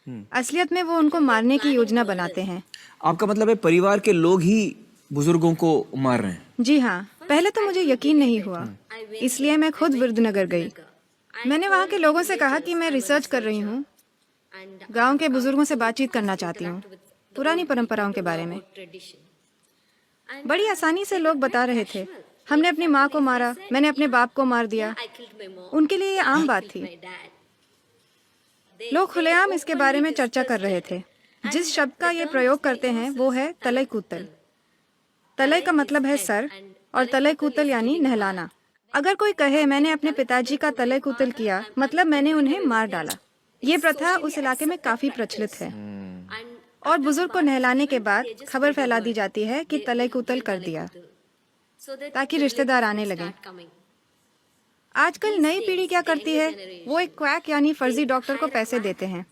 असलियत में वो उनको मारने की योजना बनाते हैं। आपका मतलब है परिवार के लोग ही बुजुर्गों को मार रहे हैं? जी हाँ, पहले तो मुझे यकीन नहीं हुआ, इसलिए मैं खुद विरुद्धनगर गई। मैंने वहाँ के लोगों से कहा कि मैं रिसर्च कर रही हूँ, गांव के बुजुर्गों से बातचीत करना चाहती हूँ, पुरानी परंपराओं के बारे में। बड़ी आसानी से लोग बता रहे थे, हमने अपनी माँ को मारा, मैंने अपने बाप को मार दिया। उनके लिए ये आम बात थी। लोग खुलेआम इसके बारे में चर्चा कर रहे थे। जिस शब्द का ये प्रयोग करते हैं वो है तलई कूतल। तलई का मतलब है सर और तलई कूतल यानी नहलाना। अगर कोई कहे मैंने अपने पिताजी का तलई कूतल किया, मतलब मैंने उन्हें मार डाला। ये प्रथा उस इलाके में काफी प्रचलित है और बुजुर्ग को नहलाने के बाद खबर फैला दी जाती है कि तलई कूतल कर दिया, ताकि रिश्तेदार आने लगे। आजकल नई पीढ़ी क्या करती है, वो एक क्वैक यानी फर्जी डॉक्टर को पैसे देते हैं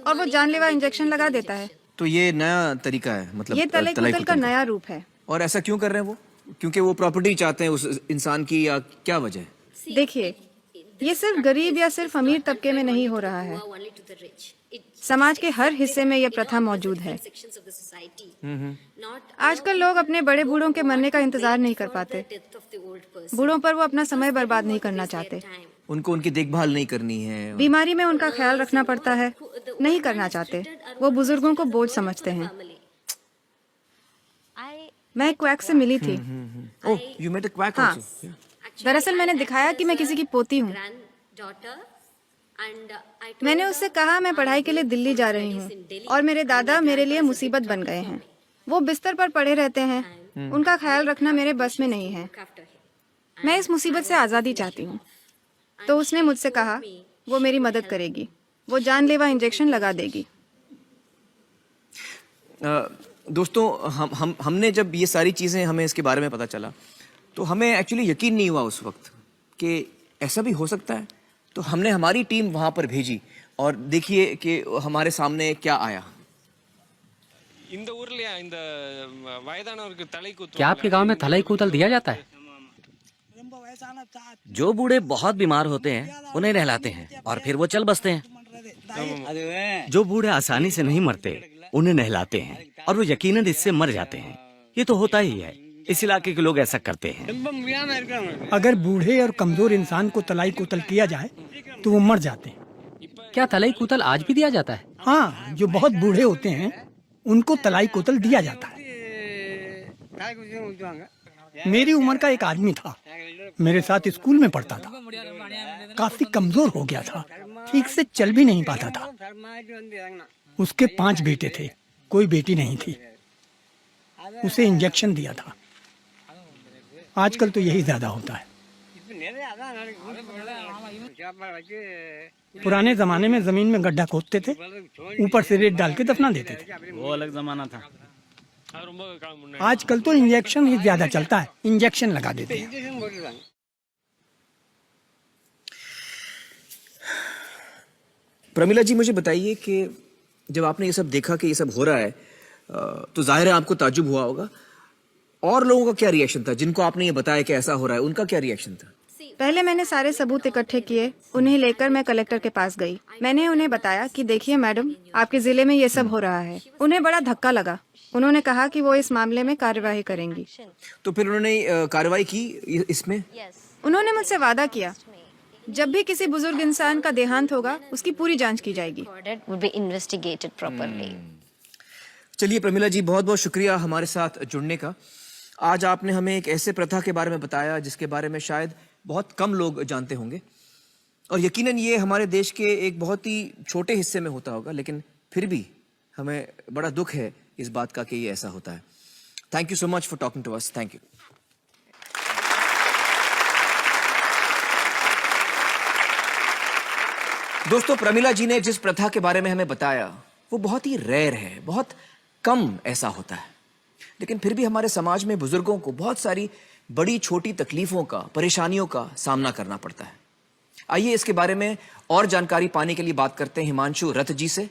और वो जानलेवा इंजेक्शन लगा देता है। तो ये नया तरीका है, मतलब ये तलई कूतल का नया रूप है। और ऐसा क्यों कर रहे हैं वो? क्योंकि वो प्रॉपर्टी चाहते हैं उस इंसान की, या क्या वजह है? देखिए, ये सिर्फ गरीब या सिर्फ अमीर तबके में नहीं हो रहा है, समाज के हर हिस्से में ये प्रथा मौजूद है। आजकल लोग अपने बड़े बूढ़ों के मरने का इंतजार नहीं कर पाते। बूढ़ों पर वो अपना समय बर्बाद नहीं करना चाहते। उनको उनकी देखभाल नहीं करनी है, बीमारी में उनका ख्याल रखना पड़ता है, नहीं करना चाहते। वो बुजुर्गों को बोझ समझते हैं। मैं एक क्वैक से मिली थी। ओह, यू मेट अ क्वैक हाँ, आल्सो? दरअसल मैंने दिखाया कि मैं किसी की पोती हूँ। मैंने उससे कहा मैं पढ़ाई के लिए दिल्ली जा रही हूँ और मेरे दादा मेरे लिए मुसीबत बन गए हैं। वो बिस्तर पर पड़े रहते हैं, उनका ख्याल रखना मेरे बस में नहीं है। मैं इस मुसीबत से आज़ादी चाहती हूँ। तो उसने मुझसे कहा वो मेरी मदद करेगी, वो जानलेवा इंजेक्शन लगा देगी। दोस्तों, हमने जब ये सारी चीज़ें, हमें इसके बारे में पता चला, तो हमें एक्चुअली यकीन नहीं हुआ उस वक्त कि ऐसा भी हो सकता है। तो हमने हमारी टीम वहाँ पर भेजी और देखिए कि हमारे सामने क्या आया। क्या आपके गांव में तलई कूतल दिया जाता है? जो बूढ़े बहुत बीमार होते हैं उन्हें नहलाते हैं और फिर वो चल बसते हैं। जो बूढ़े आसानी से नहीं मरते उन्हें नहलाते हैं और वो यकीनन इससे मर जाते हैं। ये तो होता ही है, इस इलाके के लोग ऐसा करते हैं। अगर बूढ़े और कमजोर इंसान को तलाई कुतल किया जाए तो वो मर जाते हैं। क्या तलई कूतल आज भी दिया जाता है? हाँ, जो बहुत बूढ़े होते हैं उनको तलाई कुतल दिया जाता है। मेरी उम्र का एक आदमी था, मेरे साथ स्कूल में पढ़ता था। काफी कमजोर हो गया था, ठीक से चल भी नहीं पाता था। उसके 5 बेटे थे, कोई बेटी नहीं थी। उसे इंजेक्शन दिया था। आजकल तो यही ज्यादा होता है। पुराने जमाने में जमीन में गड्ढा खोदते थे, ऊपर से रेत डाल के दफना देते थे। वो अलग जमाना था। आजकल तो इंजेक्शन ही ज्यादा चलता है, इंजेक्शन लगा देते हैं। प्रमिला जी, मुझे बताइए कि जब आपने ये सब देखा कि ये सब हो रहा है, तो जाहिर है आपको ताज्जुब हुआ होगा। और लोगों का क्या रिएक्शन था? जिनको आपने ये बताया कि ऐसा हो रहा है, उनका क्या रिएक्शन था? पहले मैंने सारे सबूत इकट्ठे किए, उन्हें लेकर मैं कलेक्टर के पास गई। मैंने उन्हें बताया कि देखिए मैडम, आपके जिले में ये सब हो रहा है। उन्हें बड़ा धक्का लगा। उन्होंने कहा कि वो इस मामले में कार्यवाही करेंगी। तो फिर उन्होंने कार्रवाई की इसमें? उन्होंने मुझसे वादा किया, जब भी किसी बुजुर्ग इंसान का देहांत होगा उसकी पूरी जांच की जाएगी। चलिए प्रमिला जी, बहुत बहुत शुक्रिया हमारे साथ जुड़ने का। आज आपने हमें एक ऐसे प्रथा के बारे में बताया जिसके बारे में शायद बहुत कम लोग जानते होंगे, और यकीनन ये हमारे देश के एक बहुत ही छोटे हिस्से में होता होगा, लेकिन फिर भी हमें बड़ा दुख है इस बात का कि ये ऐसा होता है। Thank you so much for talking to us. Thank you. दोस्तों, प्रमिला जी ने जिस प्रथा के बारे में हमें बताया वो बहुत ही रेयर है, बहुत कम ऐसा होता है, लेकिन फिर भी हमारे समाज में बुजुर्गों को बहुत सारी बड़ी छोटी तकलीफों का, परेशानियों का सामना करना पड़ता है। आइए इसके बारे में और जानकारी पाने के लिए बात करते हैं हिमांशु रथ जी से।